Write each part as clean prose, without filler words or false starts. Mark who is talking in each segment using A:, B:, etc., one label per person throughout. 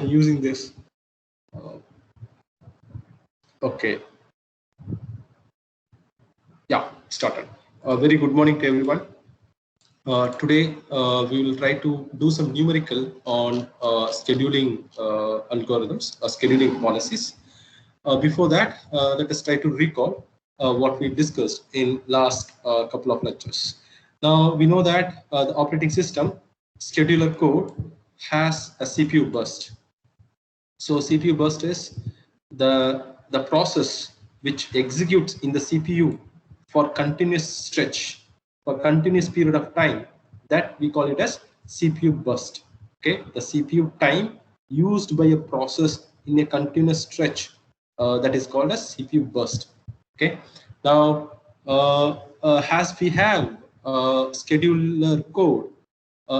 A: using this. Okay. Yeah, started. Very good morning to everyone. Today we will try to do some numerical on scheduling algorithms, scheduling policies. Before that, let us try to recall what we discussed in last couple of lectures. Now we know that the operating system scheduler code has a CPU burst. So CPU burst is the process which executes in the CPU for continuous stretch, for continuous period of time, that we call it as CPU burst. Okay, the CPU time used by a process in a continuous stretch, that is called as CPU burst. Okay, now as we have scheduler code,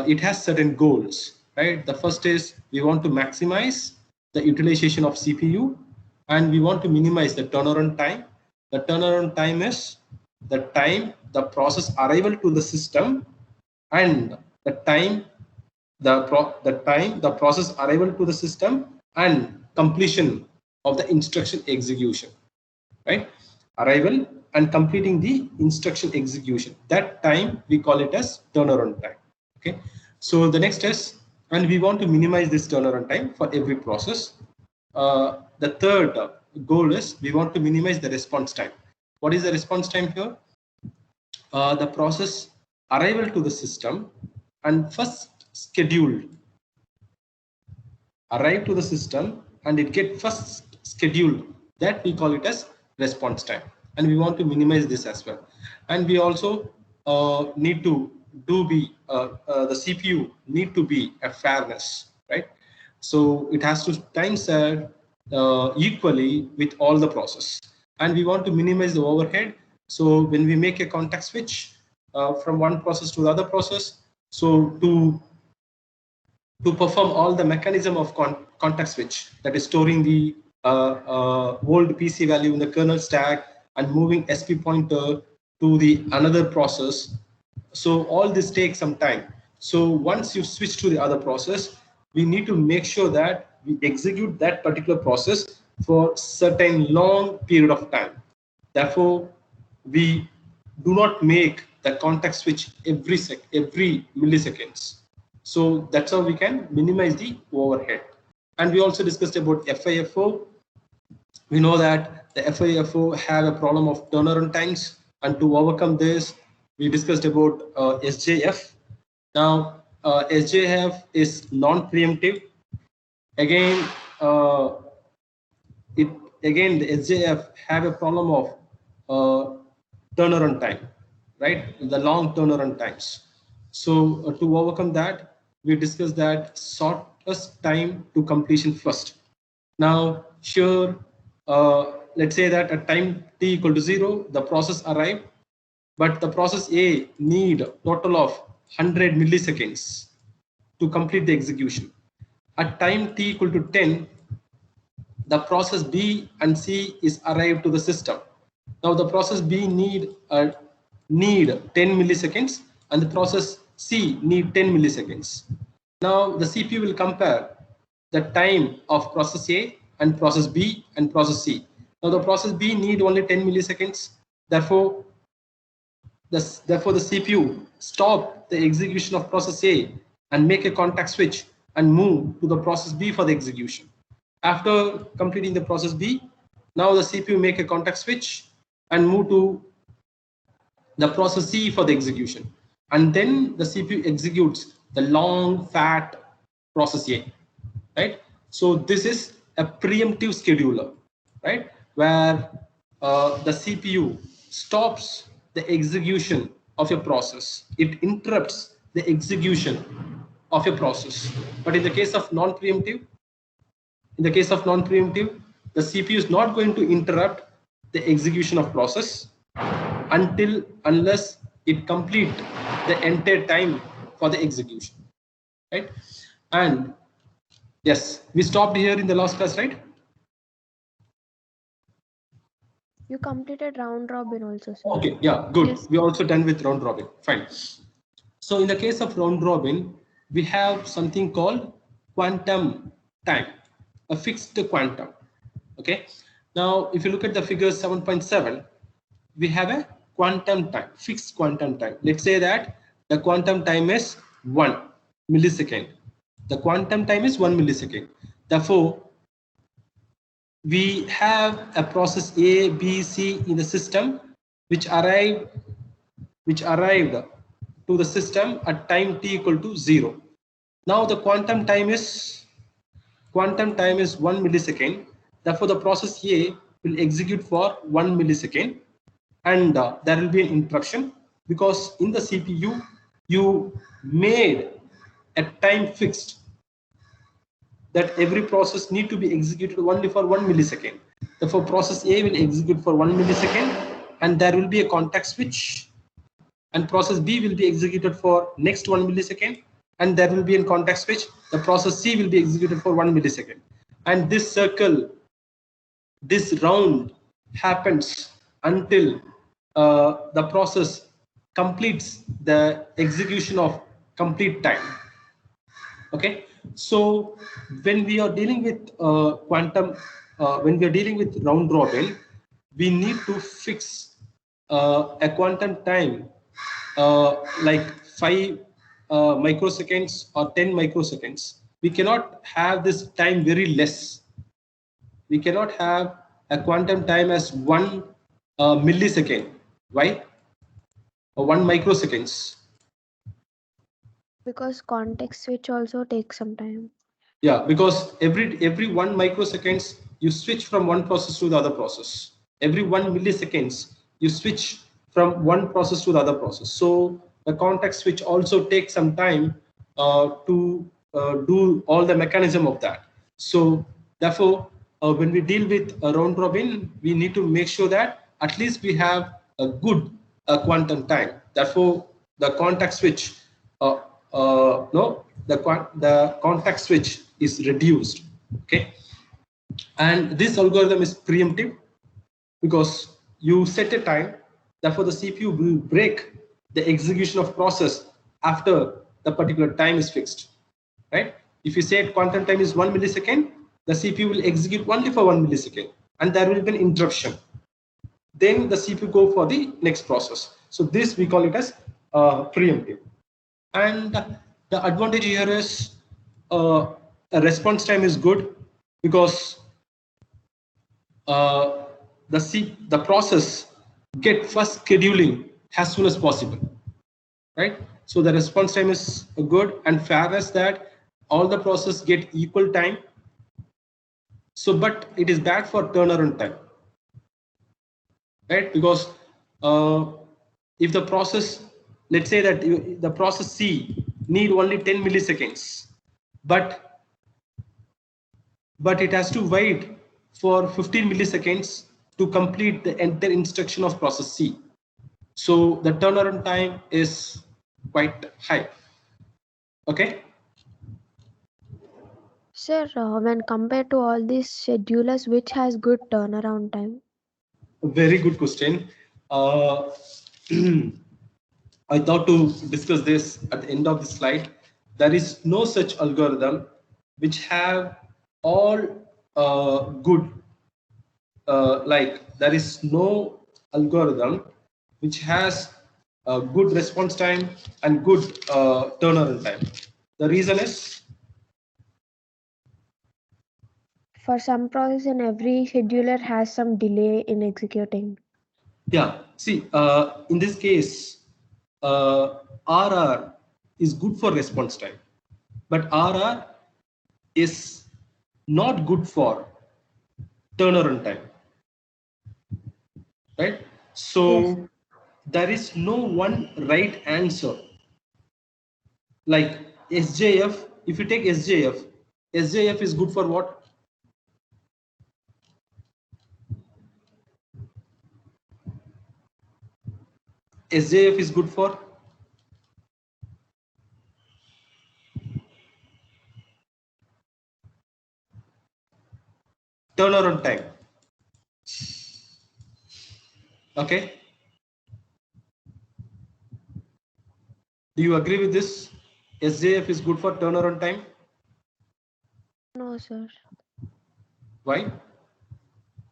A: it has certain goals, right? The first is we want to maximize the utilization of CPU, and we want to minimize the turnaround time. The turnaround time is the time the process arrival to the system and the time the process arrival to the system and completion of the instruction execution, right? Arrival and completing the instruction execution. That time we call it as turnaround time. Okay. So the next is, and we want to minimize this turnaround time for every process. The third goal is we want to minimize the response time. What is the response time here? The process arrival to the system and first scheduled, arrive to the system and it get first scheduled, that we call it as response time, and we want to minimize this as well. And we also need to the CPU need to be a fairness, right? So it has to time serve equally with all the process, and we want to minimize the overhead. So when we make a context switch from one process to the other process, so to perform all the mechanism of context switch, that is storing the old PC value in the kernel stack and moving SP pointer to the another process. So all this takes some time. So once you switch to the other process, we need to make sure that we execute that particular process for certain long period of time. Therefore, we do not make the context switch every milliseconds. So that's how we can minimize the overhead. And we also discussed about FIFO. We know that the FIFO have a problem of turnaround times, and to overcome this, we discussed about SJF. Now, SJF is non-preemptive. Again, the SJF have a problem of turnaround time, right? The long turnaround times. So to overcome that, we discussed that shortest time to completion first. Now here, let's say that at time t equal to 0, the process arrived, but the process A need total of 100 milliseconds to complete the execution. At time t equal to 10, the process B and C is arrived to the system. Now the process B need 10 milliseconds, and the process C need 10 milliseconds. Now the CPU will compare the time of process A and process B and process C. Now the process B need only 10 milliseconds. Therefore the CPU stop the execution of process A and make a context switch and move to the process B for the execution. After completing the process B, now the CPU make a context switch and move to the process C for the execution. And then the CPU executes the long fat process A, right? So this is a preemptive scheduler, right? Where the CPU stops the execution of a process. It interrupts the execution of a process. But in the case of non-preemptive, the CPU is not going to interrupt the execution of process unless it complete the entire time for the execution, right? And yes, we stopped here in the last class, right?
B: You completed round robin also, sir.
A: Okay, yeah, good.
B: Yes.
A: We're also done with round robin. Fine. So in the case of round robin, we have something called quantum time, a fixed quantum. Okay. Now, if you look at the figure 7.7, we have a quantum time, fixed quantum time. Let's say that the quantum time is 1 millisecond. The quantum time is 1 millisecond. Therefore, we have a process A, B, C in the system which arrived to the system at time t equal to 0. Now the quantum time is 1 millisecond. Therefore, the process A will execute for 1 millisecond, and there will be an interruption because in the CPU you made a time fixed that every process need to be executed only for 1 millisecond. Therefore, process A will execute for 1 millisecond, and there will be a context switch, and process B will be executed for next 1 millisecond, and there will be a context switch. The process C will be executed for 1 millisecond, and this circle, this round happens until the process completes the execution of complete time. Okay, so when we are dealing with when we are dealing with round robin, we need to fix a quantum time like 5 microseconds or 10 microseconds. We cannot have this time very less. We cannot have a quantum time as 1 millisecond. Why? 1 microseconds.
B: Because context switch also takes some time.
A: Yeah, because every 1 microseconds you switch from one process to the other process. Every 1 milliseconds you switch from one process to the other process. So the context switch also takes some time to do all the mechanism of that. So therefore, when we deal with a round robin, we need to make sure that at least we have a good quantum time. Therefore, the context switch the context switch is reduced. Okay, and this algorithm is preemptive because you set a time, therefore the CPU will break the execution of process after the particular time is fixed, right? If you say quantum time is 1 millisecond, the CPU will execute only for 1 millisecond, and there will be an interruption. Then the CPU go for the next process. So this we call it as preemptive. And the advantage here is the response time is good because the process get first scheduling as soon as possible, right? So the response time is good, and fairness that all the process get equal time. So, but it is bad for turnaround time, right? Because if the process, let's say that the process C need only 10 milliseconds, but it has to wait for 15 milliseconds to complete the entire instruction of process C. So the turnaround time is quite high. Okay.
B: Sir, when compared to all these schedulers, which has good turnaround time?
A: Very good question. I thought to discuss this at the end of the slide. There is no such algorithm which have all good. Like there is no algorithm which has a good response time and good turnaround time. The reason is
B: For some process and every scheduler has some delay in executing.
A: yeah. See, in this case, RR is good for response time, but RR is not good for turnaround time, right? So
B: Yes.
A: there is no one right answer. Like SJF, if you take SJF, SJF is good for what? SJF is good for turnaround time. Okay. Do you agree with this? SJF is good for turnaround time.
B: No, sir.
A: Why?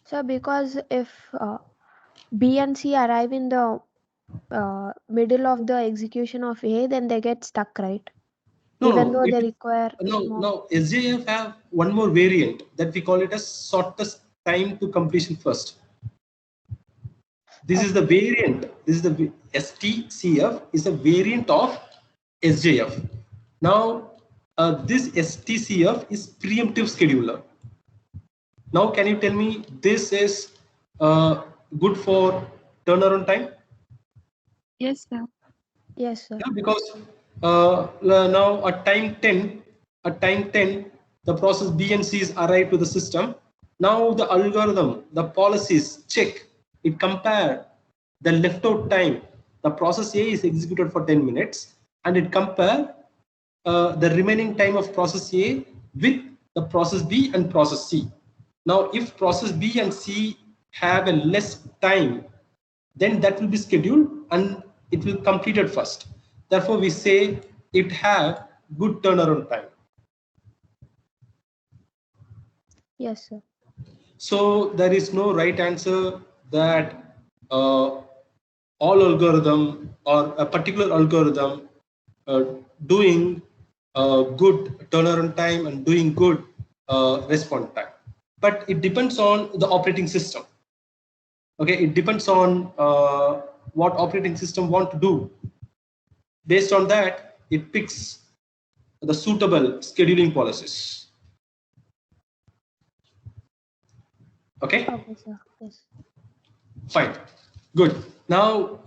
B: Sir, because if B and C arrive in the middle of the execution of A, then they get stuck, right?
A: No,
B: Even
A: no,
B: though
A: it
B: they
A: is,
B: require
A: no,
B: more.
A: no. SJF have one more variant that we call it as shortest time to completion first. This is the
B: Okay.
A: variant. This is the STCF is a variant of SJF. Now, this STCF is preemptive scheduler. Now, can you tell me this is good for turnaround time?
C: Yes, sir.
B: Yes, sir.
A: Yeah, because now at time 10, the process B and C's arrive to the system. Now the algorithm, the policies check, it compare the left out time. The process A is executed for 10 minutes and it compare the remaining time of process A with the process B and process C. Now, if process B and C have a less time, then that will be scheduled and it will complete it first. Therefore, we say it have good turnaround time.
B: Yes, sir.
A: So there is no right answer that all algorithm or a particular algorithm uh, doing good turnaround time and doing good response time. But it depends on the operating system. Okay, it depends on what operating system want to do. Based on that, it picks the suitable scheduling policies. Okay,
B: Okay, sir. Yes.
A: fine, good. Now,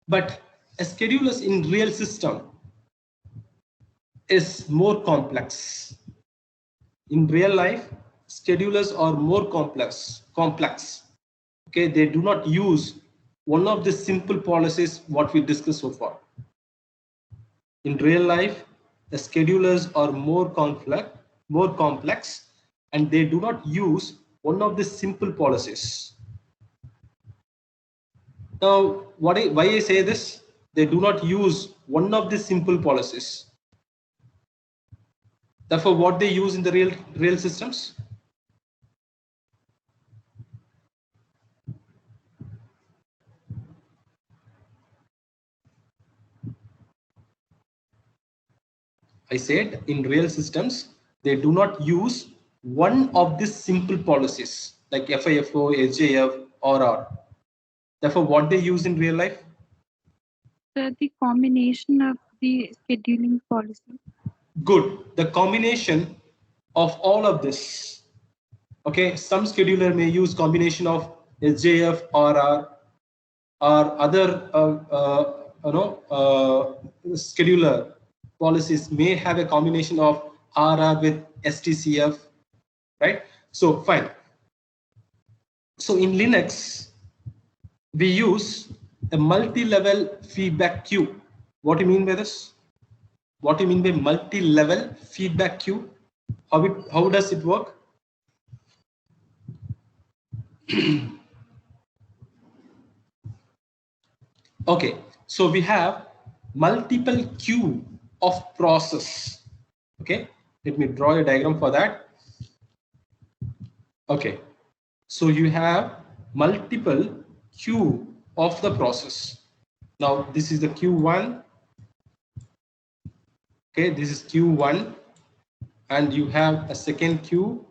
A: but a schedulers in real system is more complex. In real life, schedulers are more complex. Okay, they do not use one of the simple policies what we discussed so far. In real life, the schedulers are more complex, and they do not use one of the simple policies. Now, why I say this? They do not use one of the simple policies. Therefore, what they use in the real systems? I said in real systems, they do not use one of these simple policies like FIFO, SJF, or R. Therefore, what they use in real life?
C: Sir, the combination of the scheduling policy.
A: Good. The combination of all of this. Okay, some scheduler may use combination of SJF or R or other scheduler policies may have a combination of RR with STCF, right? So fine. So in Linux, we use a multi-level feedback queue. What do you mean by this? What do you mean by multi-level feedback queue? How does it work? Okay, so we have multiple queue of process. Okay, let me draw a diagram for that. Okay, so you have multiple queue of the process. Now this is the Q1. Okay, this is Q1, and you have a second queue,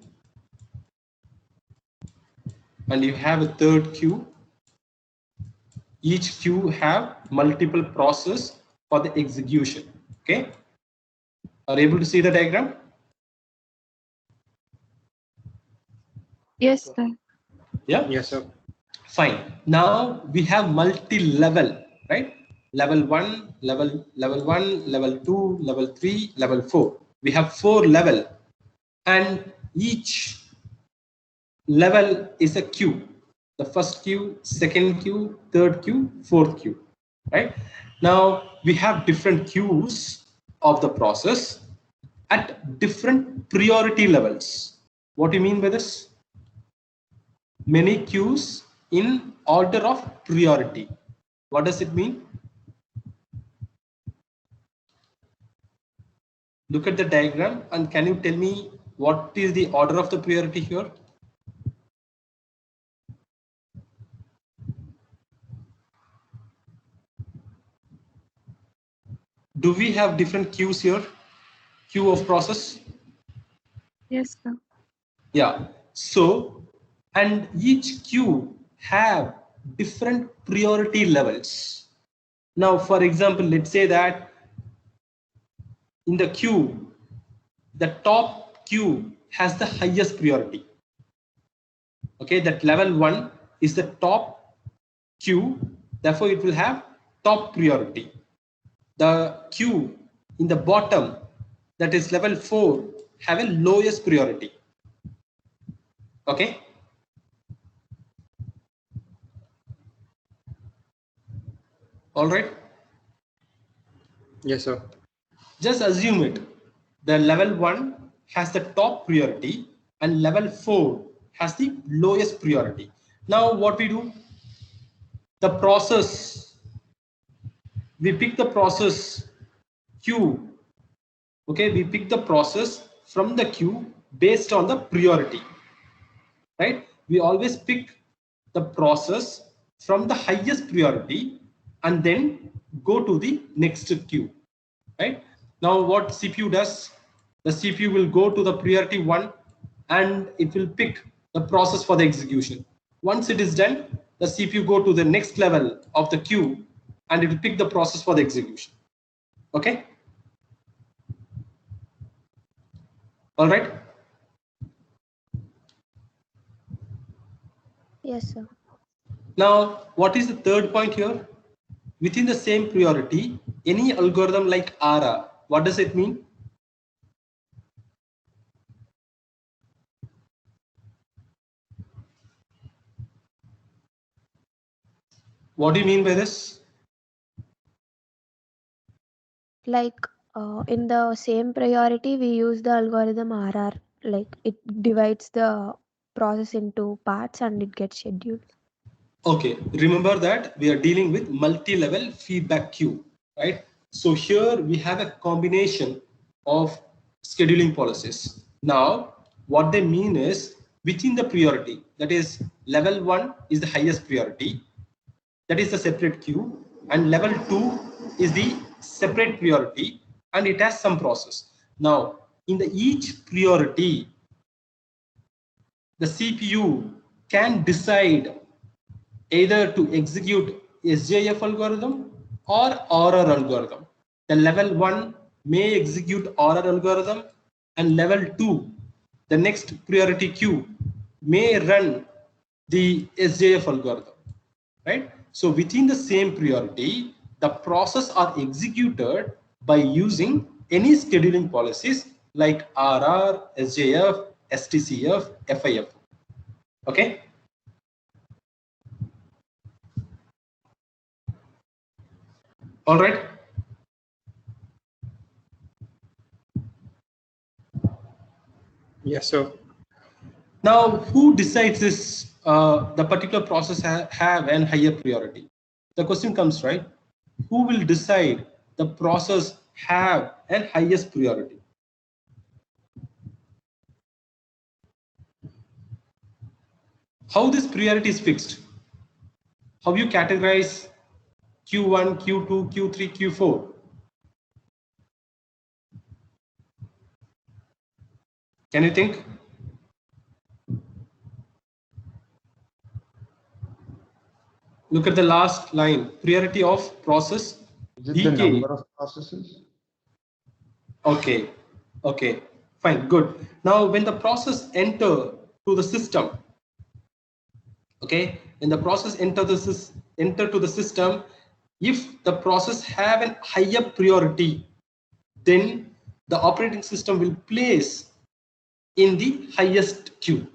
A: and you have a third queue. Each queue have multiple process for the execution. Okay, are you able to see the diagram?
C: Yes, sir.
A: Yeah.
D: Yes, sir.
A: Fine. Now we have multi-level, right? Level 1, level 1, level 2, level 3, level 4. We have 4 level, and each level is a queue. The first queue, second queue, third queue, fourth queue, right? Now we have different queues of the process at different priority levels. What do you mean by this? Many queues in order of priority. What does it mean? Look at the diagram and can you tell me what is the order of the priority here? Do we have different queues here? Queue of process?
C: Yes, sir.
A: Yeah. So, and each queue have different priority levels. Now, for example, let's say that in the queue, the top queue has the highest priority. Okay, that level 1 is the top queue, therefore it will have top priority. The queue in the bottom, that is level 4, have a lowest priority. Okay. All right.
D: Yes, sir.
A: Just assume it. The level 1 has the top priority and level 4 has the lowest priority. Now what we do? The process, we pick the process queue. Okay, we pick the process from the queue based on the priority. Right? We always pick the process from the highest priority and then go to the next queue. Right? Now what CPU does? The CPU will go to the priority 1 and it will pick the process for the execution. Once it is done, the CPU go to the next level of the queue and it will pick the process for the execution. Okay? All right?
B: Yes, sir.
A: Now, what is the third point here? Within the same priority, any algorithm like ARA, what does it mean? What do you mean by this?
B: Like in the same priority, we use the algorithm RR. Like it divides the process into parts and it gets scheduled.
A: Okay, remember that we are dealing with multi-level feedback queue, right? So here we have a combination of scheduling policies. Now, what they mean is within the priority, that is level 1 is the highest priority, that is the separate queue, and level 2 is the separate priority and it has some process. Now, in the each priority, the CPU can decide either to execute SJF algorithm or RR algorithm. The level 1 may execute RR algorithm and level 2, the next priority queue, may run the SJF algorithm, right? So within the same priority, the process are executed by using any scheduling policies like RR, SJF, STCF, FIF. Okay. All right.
D: Yes, sir.
A: Now, who decides this? The particular process have an higher priority. The question comes, right? Who will decide the process have an highest priority? How this priority is fixed? How you categorize Q1, Q2, Q3, Q4? Can you think? Look at the last line, priority of process.
E: Is it the
A: DK.
E: number of processes?
A: Okay, okay, fine, good. Now, when the process enter to the system, okay, when the process enter to the system, if the process have a higher priority, then the operating system will place in the highest queue.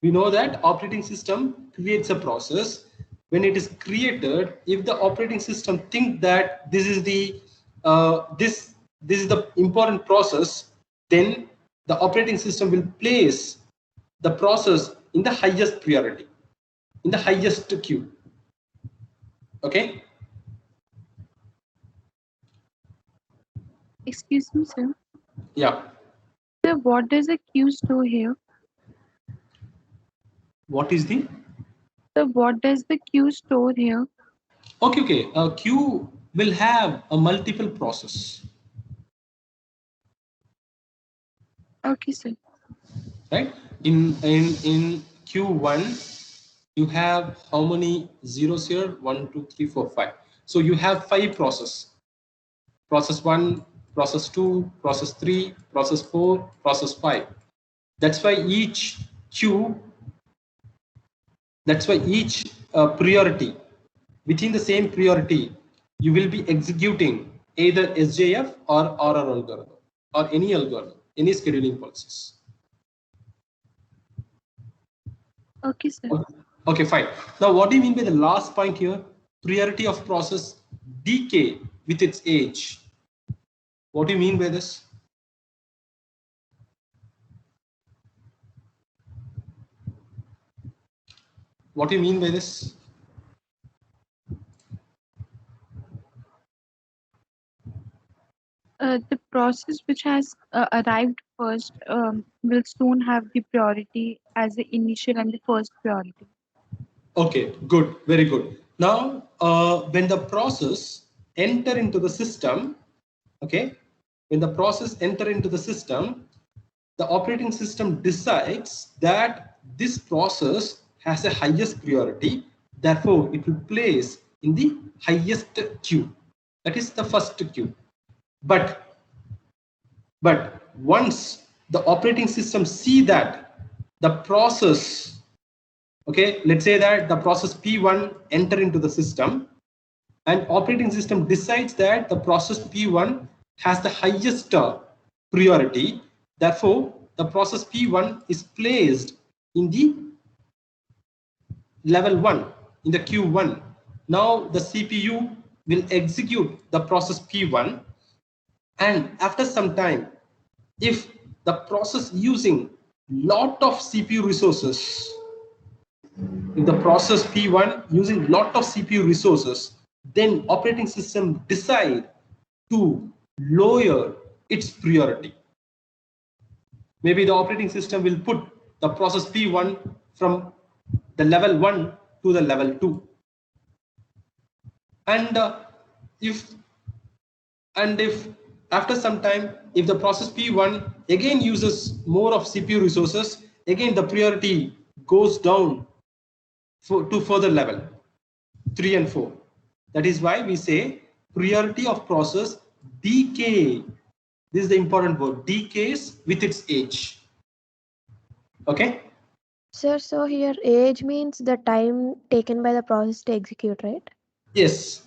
A: We know that operating system creates a process. When it is created, if the operating system think that this is the this is the important process, then the operating system will place the process in the highest priority, in the highest queue. Okay.
C: Excuse me, sir.
A: Yeah.
C: Sir, what does the Q store here?
A: What is the?
C: Sir, what does the Q store here?
A: Okay. Q will have a multiple process,
C: Okay, sir.
A: right? In Q1, you have how many zeros here? 1, 2, 3, 4, 5. So you have 5 process. Process 1, process 2, process 3, process 4, process 5. That's why each queue, that's why each priority, within the same priority, you will be executing either SJF or RR algorithm or any algorithm, any scheduling policies.
C: Okay, sir.
A: Okay, fine. Now, what do you mean by the last point here? Priority of process decay with its age. What do you mean by this? What do you mean by this?
C: The process which has arrived first will soon have the priority as the initial and the first priority.
A: Okay, good, very good. Now, when the process enter into the system, okay, when the process enter into the system, the operating system decides that this process has a highest priority, therefore it will place in the highest queue, that is the first queue. But once the operating system see that the process, okay, let's say that the process P1 enter into the system and operating system decides that the process P1 has the highest priority, therefore the process P1 is placed in the level 1, in the Q1. Now the CPU will execute the process P1, and after some time, if the process using lot of CPU resources, if the process P1 using lot of CPU resources, then operating system decide to lower its priority. Maybe the operating system will put the process P1 from the level 1 to the level 2. And if after some time, if the process P1 again uses more of CPU resources, again the priority goes down to further level 3 and 4. That is why we say priority of process decay. This is the important word, decays with its age. Okay.
B: Sir, so here age means the time taken by the process to execute, right?
A: Yes,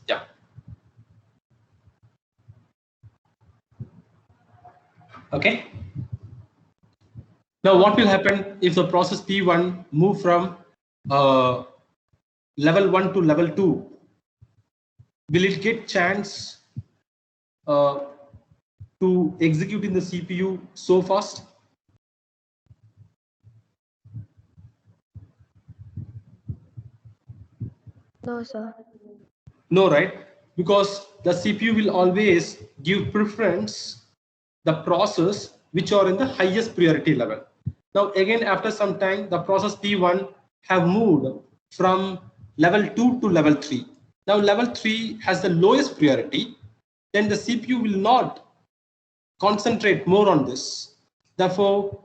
A: yeah. Okay. Now what will happen if the process P1 move from level 1 to level 2? Will it get chance to execute in the CPU so fast?
B: No, sir.
A: No, right? Because the CPU will always give preference the process which are in the highest priority level. Now again, after some time, the process P1 have moved from level 2 to level 3. Now level 3 has the lowest priority, then the CPU will not concentrate more on this. Therefore,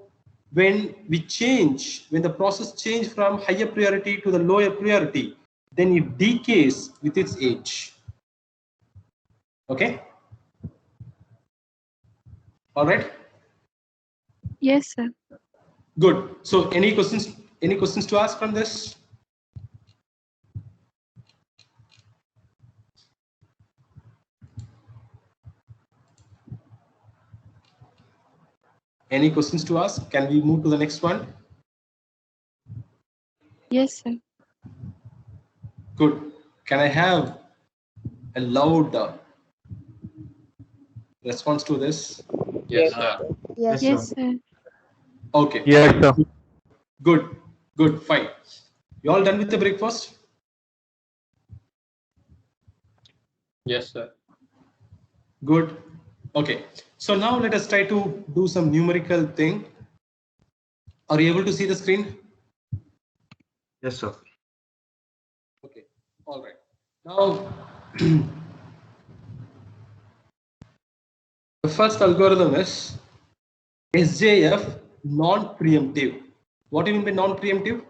A: when the process change from higher priority to the lower priority, then it decays with its age. Okay. All right.
C: Yes, sir.
A: Good. So any questions to ask from this? Any questions to ask? Can we move to the next one?
C: Yes, sir.
A: Good. Can I have a loud response to this?
D: Yes, sir.
B: Yes.
C: Yes, sir.
A: Okay.
D: Yes, sir.
A: Good. Fine. You all done with the breakfast?
D: Yes, sir.
A: Good. Okay. So now let us try to do some numerical thing. Are you able to see the screen?
D: Yes, sir.
A: Okay, all right. Now, the first algorithm is SJF non-preemptive. What do you mean by non-preemptive?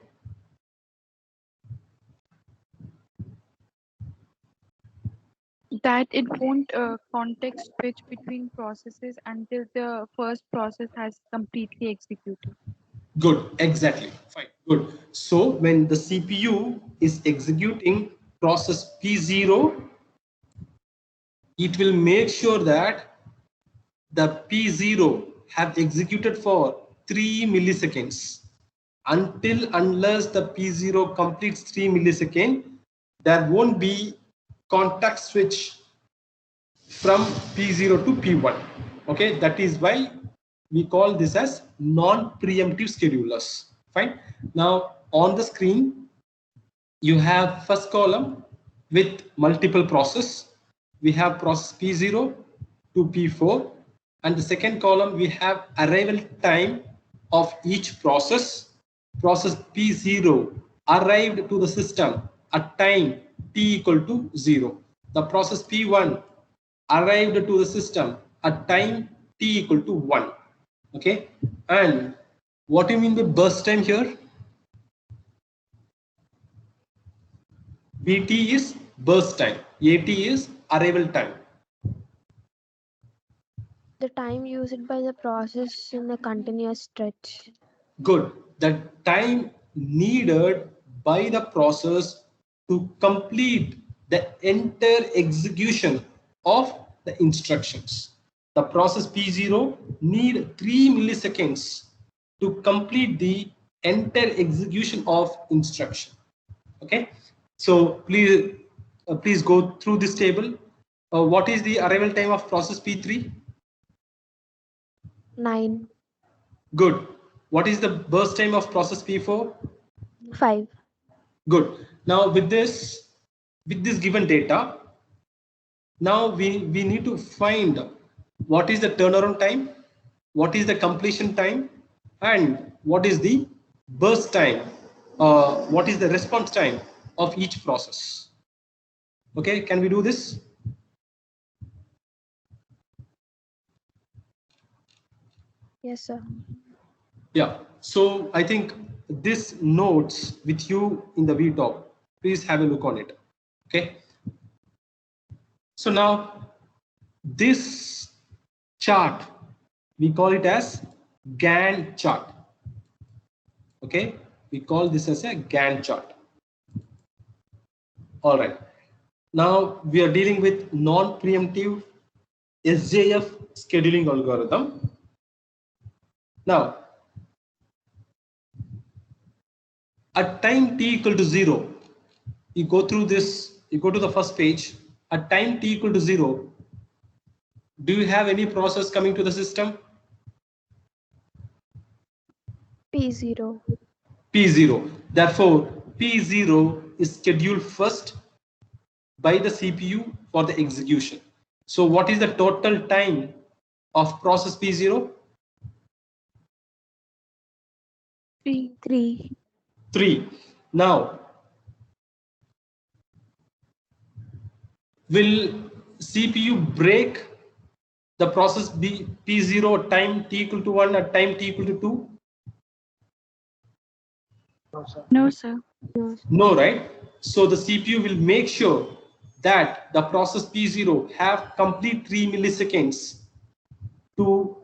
C: That it won't context switch between processes until the first process has completely executed.
A: Good, exactly. Fine, good. So when the CPU is executing process P0, it will make sure that the P0 have executed for 3 milliseconds. Unless the P0 completes 3 milliseconds, there won't be context switch from P0 to P1. Okay, that is why we call this as non-preemptive schedulers. Fine. Now on the screen, you have first column with multiple process. We have process P0 to P4, and the second column we have arrival time of each process. Process P0 arrived to the system at time t equal to 0. The process P1 arrived to the system at time t equal to 1. Okay, and what do you mean by burst time here? BT is burst time, AT is arrival time.
B: The time used by the process in a continuous stretch.
A: Good. The time needed by the process to complete the entire execution of the instructions. The process P0 need 3 milliseconds to complete the entire execution of instruction. Okay. So please go through this table. What is the arrival time of process P3?
B: 9,
A: Good. What is the burst time of process P4?
B: 5.
A: Good. Now with this given data, now we need to find what is the turnaround time, what is the completion time, and what is the burst time, what is the response time of each process. Okay, can we do this?
B: Yes, sir.
A: Yeah. So I think this notes with you in the VTalk. Please have a look on it. Okay. So now this chart, we call it as Gantt chart. Okay, we call this as a Gantt chart. All right. Now we are dealing with non-preemptive SJF scheduling algorithm. Now, at time t equal to 0, you go through this, you go to the first page. At time t equal to 0, do you have any process coming to the system?
B: P0.
A: P0. Therefore, P0 is scheduled first by the CPU for the execution. So what is the total time of process P0?
B: 3.
A: 3. Now, will CPU break the process P0 at time t equal to 1 at time t equal to 2?
C: No, sir.
A: No, right? So the CPU will make sure that the process P0 have complete 3 milliseconds to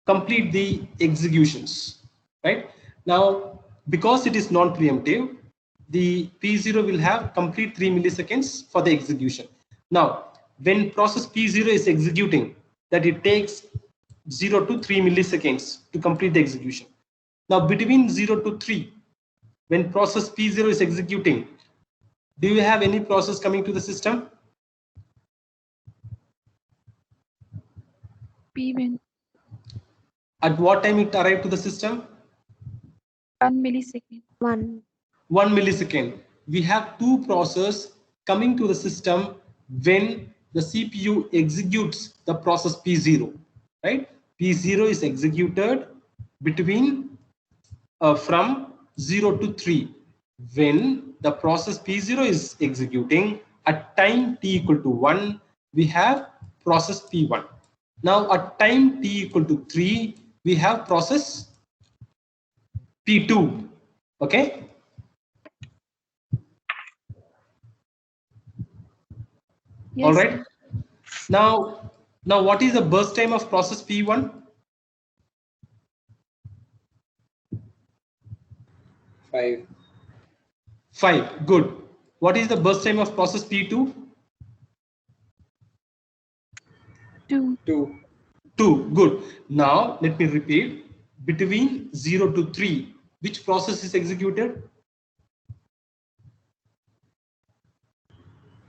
A: complete the executions, right? Now, because it is non-preemptive, the P0 will have complete 3 milliseconds for the execution. Now, when process P0 is executing, that it takes 0 to 3 milliseconds to complete the execution. Now, between 0 to 3, when process P0 is executing, do you have any process coming to the system?
C: P1.
A: At what time it arrived to the system?
C: 1 millisecond.
B: 1.
A: 1 millisecond. We have two processes coming to the system when the CPU executes the process P0, right? P0 is executed between from 0 to 3. When the process P0 is executing at time t equal to 1, we have process P1. Now at time t equal to 3, we have process P2. Okay.
C: Yes,
A: All right.
C: sir.
A: Now what is the burst time of process P1?
E: 5.
A: 5. Good. What is the burst time of process P2?
C: 2.
E: 2.
A: 2. Good. Now let me repeat. Between 0 to 3, which process is executed?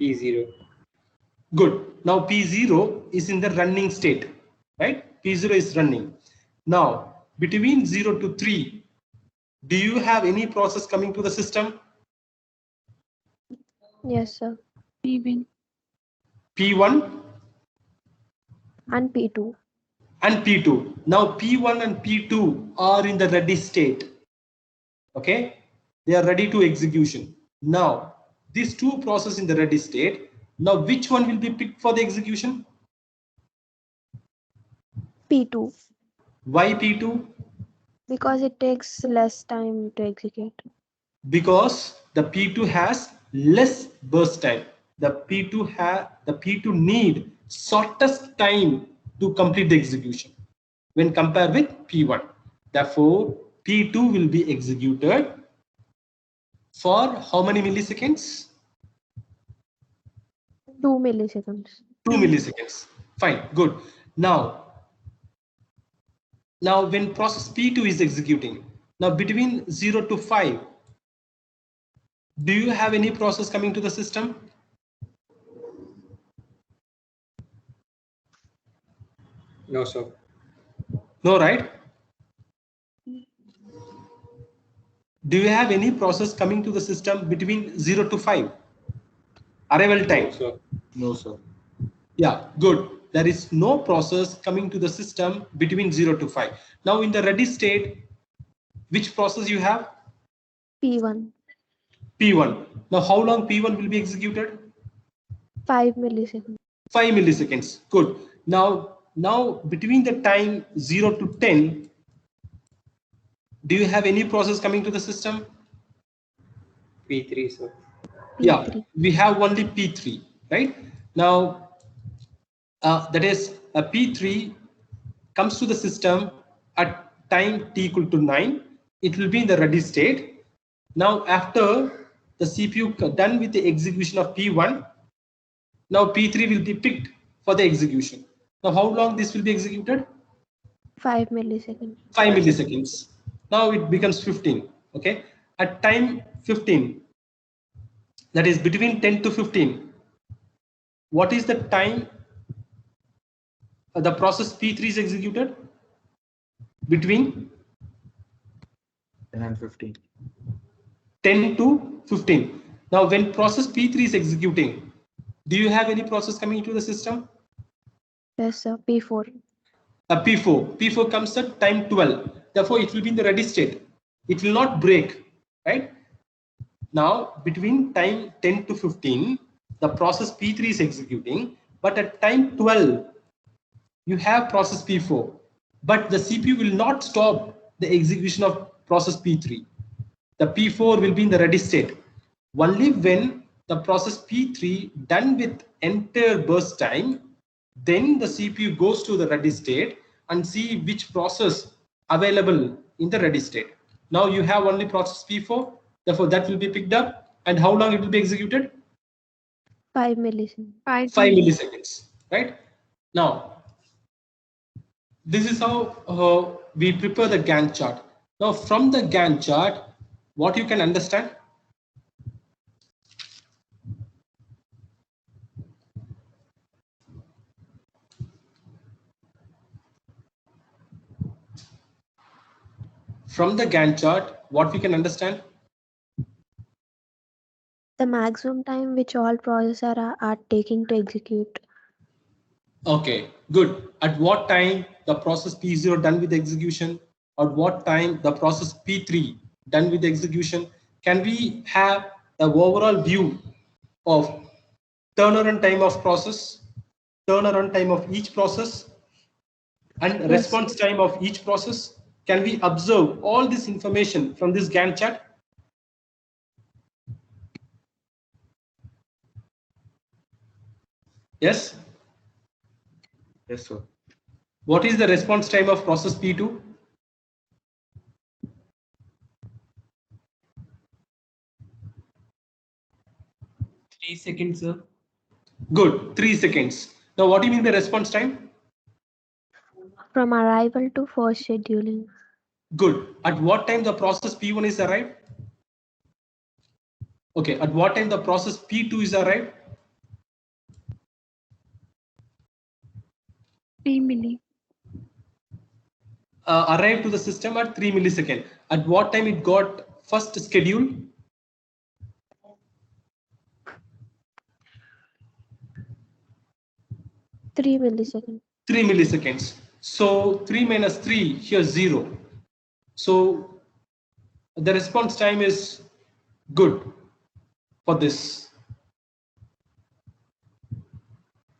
E: P0.
A: Good. Now P0 is in the running state, right? P0 is running. Now between 0 to 3, do you have any process coming to the system?
B: Yes, sir.
C: P1.
A: P1
B: And P2.
A: and P2. Now P1 and P2 are in the ready state. Okay, they are ready to execution. Now these two processes in the ready state. Now which one will be picked for the execution?
B: P2.
A: Why P2?
B: Because it takes less time to execute.
A: Because the P2 has less burst time. The P2 need shortest time to complete the execution when compared with P1. Therefore, P2 will be executed for how many milliseconds?
B: 2 milliseconds.
A: 2 milliseconds. Fine, good. Now when process P2 is executing, now between 0 to 5, do you have any process coming to the system?
E: No, sir.
A: No, right? Do you have any process coming to the system between 0 to 5? Arrival time.
E: No, sir.
D: No, sir.
A: Yeah, good. There is no process coming to the system between 0 to 5. Now in the ready state, which process you have?
B: P1.
A: P1. Now how long P1 will be executed?
B: 5 milliseconds.
A: 5 milliseconds. Good. Now between the time 0 to 10, do you have any process coming to the system?
E: P3, sir.
A: Yeah,
B: P3.
A: we have only P3, right? Now that is a P3 comes to the system at time t equal to 9. It will be in the ready state. Now after the CPU done with the execution of P1, now P3 will be picked for the execution. Now how long this will be executed?
B: 5 milliseconds.
A: 5 milliseconds. Now it becomes 15. Okay, at time 15, that is between 10 to 15, what is the time the process P3 is executed? Between
D: 10 and 15.
A: 10 to 15. Now when process P3 is executing, do you have any process coming into the system?
B: Yes, sir. P4.
A: P4 comes at time 12. Therefore it will be in the ready state. It will not break, right? Now between time 10 to 15, the process P3 is executing, but at time 12 you have process P4, but the CPU will not stop the execution of process P3. The P4 will be in the ready state. Only when the process P3 done with entire burst time, then the CPU goes to the ready state and see which process available in the ready state. Now you have only process P4, therefore that will be picked up. And how long it will be executed?
B: 5 milliseconds.
C: 5
A: 5
C: milliseconds.
A: milliseconds, right? Now this is how we prepare the Gantt chart. Now from the Gantt chart, what you can understand? From the Gantt chart, what we can understand?
B: The maximum time which all processors are taking to execute
A: Okay, good. At what time the process P0 done with the execution? At what time the process P3 done with the execution? Can we have the overall view of turnaround time of process, turnaround time of each process, and
B: Yes.
A: response time of each process? Can we observe all this information from this Gantt chart? Yes.
D: Yes, sir.
A: What is the response time of process P2?
F: 3 seconds, sir.
A: Good, 3 seconds. Now, what do you mean by response time?
B: From arrival to first scheduling.
A: Good. At what time the process P1 is arrived? Okay. At what time the process P2 is arrived?
C: 3 milli.
A: Arrived to the system at 3 milliseconds. At what time it got first schedule?
B: Three milliseconds.
A: 3 milliseconds. So 3 minus 3, here 0. So the response time is good for this.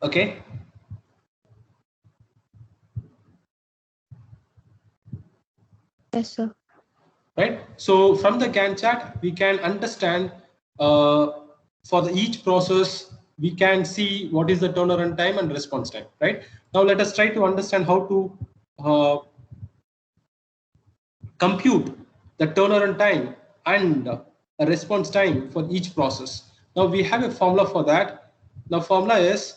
A: Okay.
B: Yes, sir.
A: Right. So from the Gantt chart, we can understand for each process, we can see what is the turnaround time and response time. Right. Now let us try to understand how to compute the turnaround time and a response time for each process. Now we have a formula for that. The formula is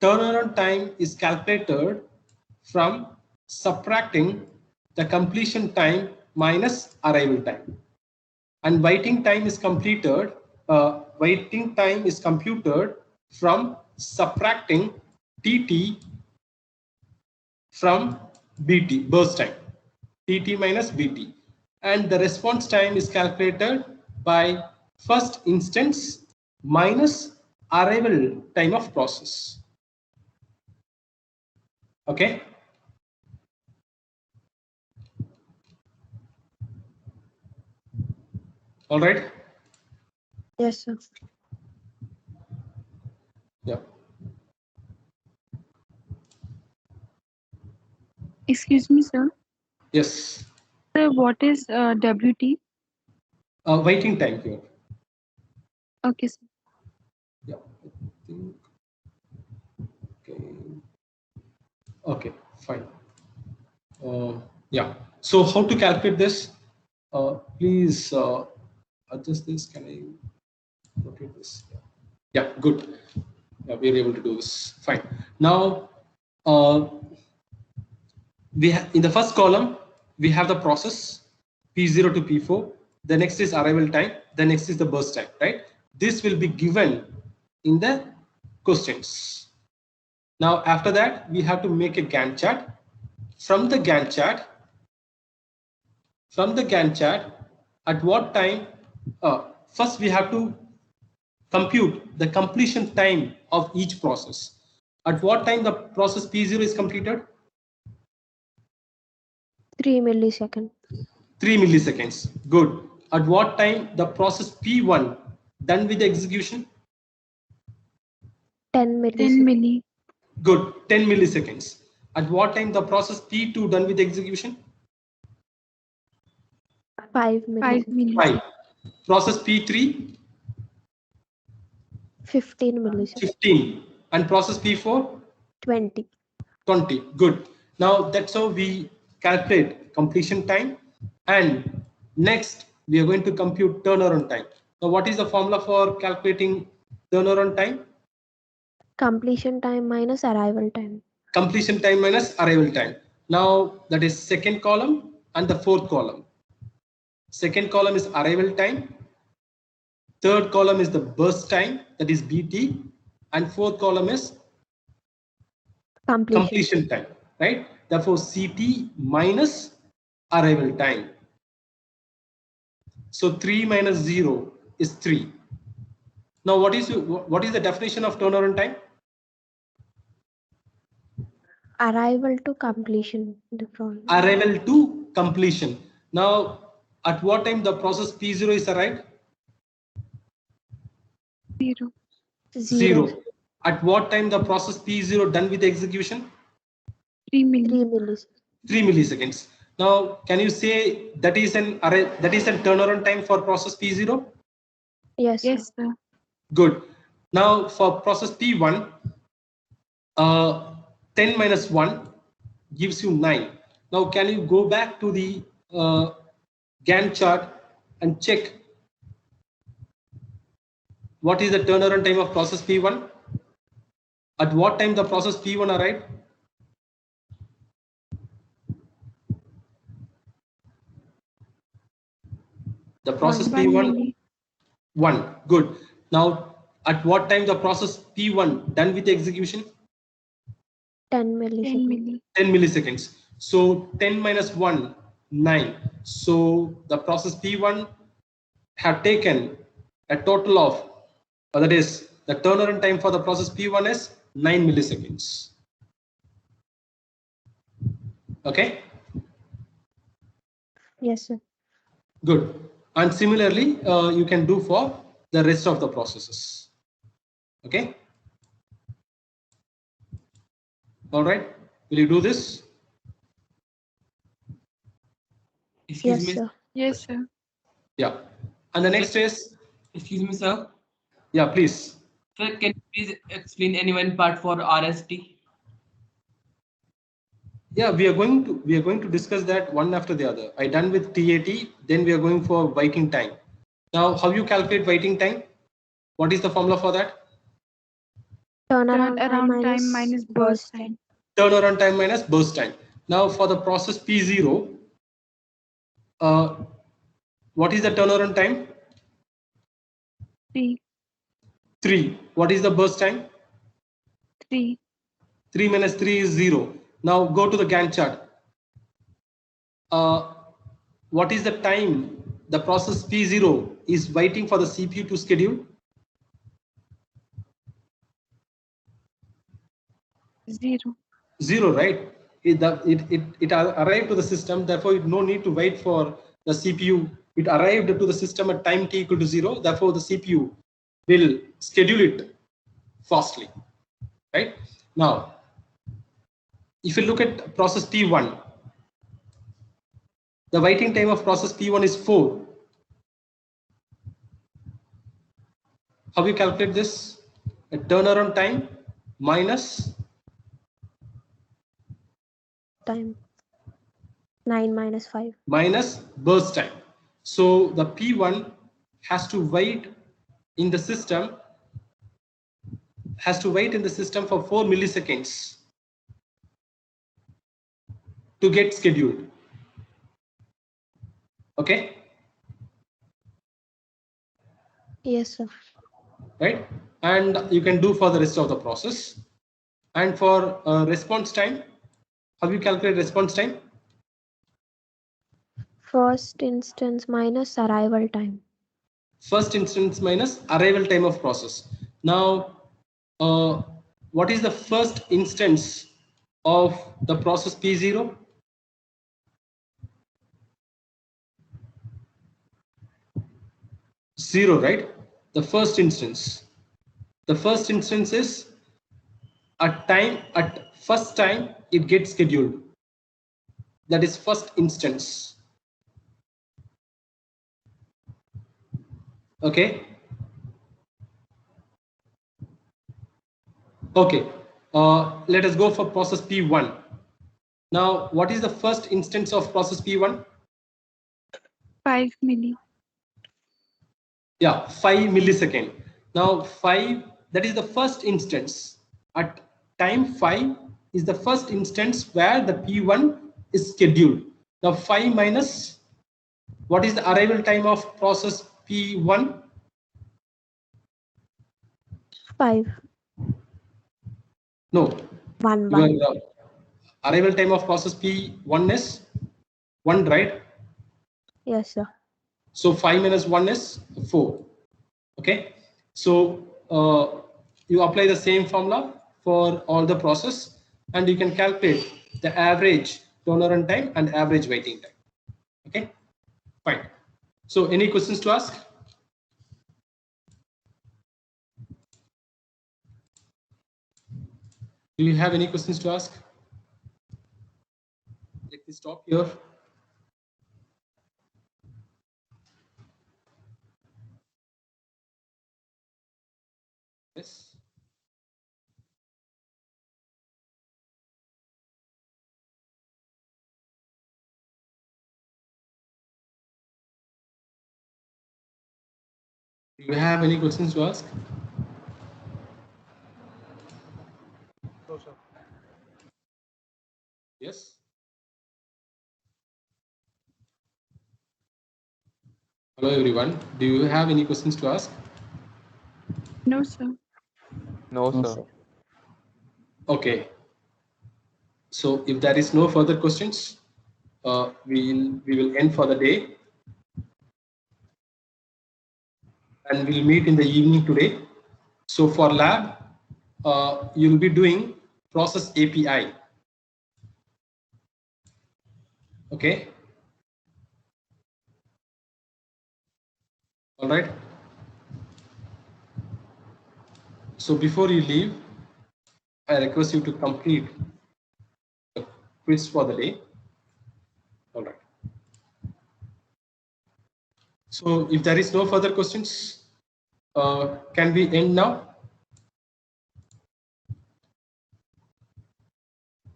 A: turnaround time is calculated from subtracting the completion time minus arrival time, and waiting time is computed from subtracting TT from BT, burst time, TT minus BT, and the response time is calculated by first instance minus arrival time of process. Okay. All right.
B: Yes, sir.
A: Yeah.
C: Excuse me, sir.
A: Yes.
C: Sir, what is WT?
A: Waiting time here.
C: Okay, sir.
A: Yeah. I think. Okay. Okay. Fine. Yeah. So how to calculate this? Please adjust this. Can I rotate this? Yeah. Good. Yeah, we are able to do this. Fine. Now, we have in the first column we have the process P0 to P4. The next is arrival time. The next is the burst time. Right. This will be given in the questions. Now, after that, we have to make a Gantt chart. From the Gantt chart, at what time? First, we have to compute the completion time of each process. At what time the process P0 is completed?
B: 3 milliseconds.
A: 3 milliseconds. Good. At what time the process P1 done with the execution?
B: 10
C: 10
B: milliseconds.
C: milli.
A: Good. 10 milliseconds. At what time the process P2 done with the execution?
B: 5
C: 5
B: milliseconds.
C: milli.
A: 5. Process P3?
B: 15 milliseconds.
A: 15. And process P4?
B: 20.
A: 20. Good. Now that's how we calculate completion time. And next we are going to compute turnaround time. Now what is the formula for calculating turnaround time?
B: Completion time minus arrival time.
A: Completion time minus arrival time. Now that is second column and the fourth column. Second column is arrival time. Third column is the burst time, that is BT. And fourth column is completion time, right? Therefore, CT minus arrival time. So 3 minus 0 is 3. Now, what is the definition of turnaround time?
B: Arrival to completion. The problem.
A: Arrival to completion. Now, at what time the process P0 is arrived?
C: 0.
A: 0. At what time the process P0 done with the execution?
C: 3 milli.
B: 3 milliseconds.
A: 3 milliseconds. Now, can you say that is an array, that is a turnaround time for process P0?
B: Yes. Sir.
C: Yes, sir.
A: Good. Now, for process P1, 10 minus 1 gives you 9. Now, can you go back to the Gantt chart and check what is the turnaround time of process P1? At what time the process P1 arrived? The process
C: 1
A: P1,
C: milli.
A: 1. Good. Now, at what time the process P1 done with the execution?
B: 10
C: 10
B: milliseconds.
C: milli.
A: 10 milliseconds. So 10 minus 1, 9. So the process P1 have taken a total of, that is, the turnaround time for the process P1 is 9 milliseconds. Okay,
B: Yes, sir.
A: good. And similarly, you can do for the rest of the processes. Okay. All right. Will you do this?
F: Excuse
B: Yes,
F: me.
B: sir.
C: Yes, sir.
A: Yeah. And the next is,
F: Excuse me, sir.
A: yeah, please.
F: Sir, can you please explain any one part for RST?
A: Yeah, we are going to discuss that one after the other. I done with TAT, then we are going for waiting time. Now, how you calculate waiting time? What is the formula for that?
B: Turnaround
C: Turnaround time minus burst time.
A: Turnaround time minus burst time. Now, for the process P0, what is the turnaround time?
C: 3.
A: 3. What is the burst time?
C: 3.
A: 3 minus 3 is 0. Now go to the Gantt chart. What is the time the process P0 is waiting for the CPU to schedule?
C: 0.
A: 0, right? It arrived to the system, therefore no need to wait for the CPU. It arrived to the system at time t equal to 0, therefore the CPU will schedule it fastly, right? Now, if you look at process P1, the waiting time of process P1 is 4. How you calculate this? A turnaround time minus
B: Time. 9 minus 5.
A: minus burst time. So the P1 has to wait in the system for 4 milliseconds to get scheduled. Okay,
B: Yes, sir.
A: right? And you can do for the rest of the process. And for response time, how you calculate response time?
B: First instance minus arrival time.
A: First instance minus arrival time of process. Now, what is the first instance of the process P0? 0, right? The first instance. The first instance is at first time it gets scheduled. That is first instance. Okay. Okay. Let us go for process P1. Now, what is the first instance of process P1?
C: 5 milli.
A: Yeah, 5 millisecond. Now 5, that is the first instance. At time 5 is the first instance where the P1 is scheduled. Now 5 minus, what is the arrival time of process P1?
B: 5.
A: No.
B: 1.
A: Your arrival time of process P1 is 1, right?
B: Yes, sir.
A: So 5 minus 1 is 4. Okay. So you apply the same formula for all the process. and you can calculate the average turnaround time and average waiting time. Okay, fine. So any questions to ask? Do you have any questions to ask? Let me stop here. Yes. Do you have any questions to ask?
G: No, sir.
A: Yes. Hello everyone. Do you have any questions to ask?
C: No, sir.
G: No, sir.
A: Okay. So if there is no further questions, we will end for the day, and we'll meet in the evening today. So for lab, you'll be doing process API. Okay. All right. So before you leave, I request you to complete the quiz for the day. All right. So if there is no further questions, can we end now?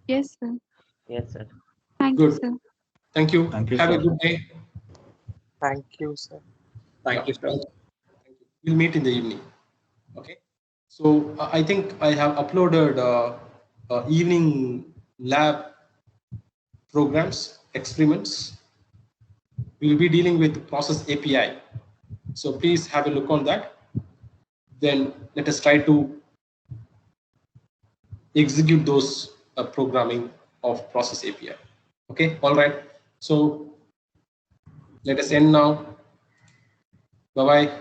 C: Yes, sir.
H: Yes, sir.
C: Thank you,
A: Good.
C: sir.
A: Thank you.
H: Thank you,
A: Have a
H: sir.
A: good day.
G: Thank you, sir.
E: Thank you, sir.
A: Thank you. We'll meet in the evening. Okay. So I think I have uploaded evening lab programs, experiments. We'll be dealing with process API. So please have a look on that. Then let us try to execute those programming of process API. Okay. All right. So let us end now. Bye-bye.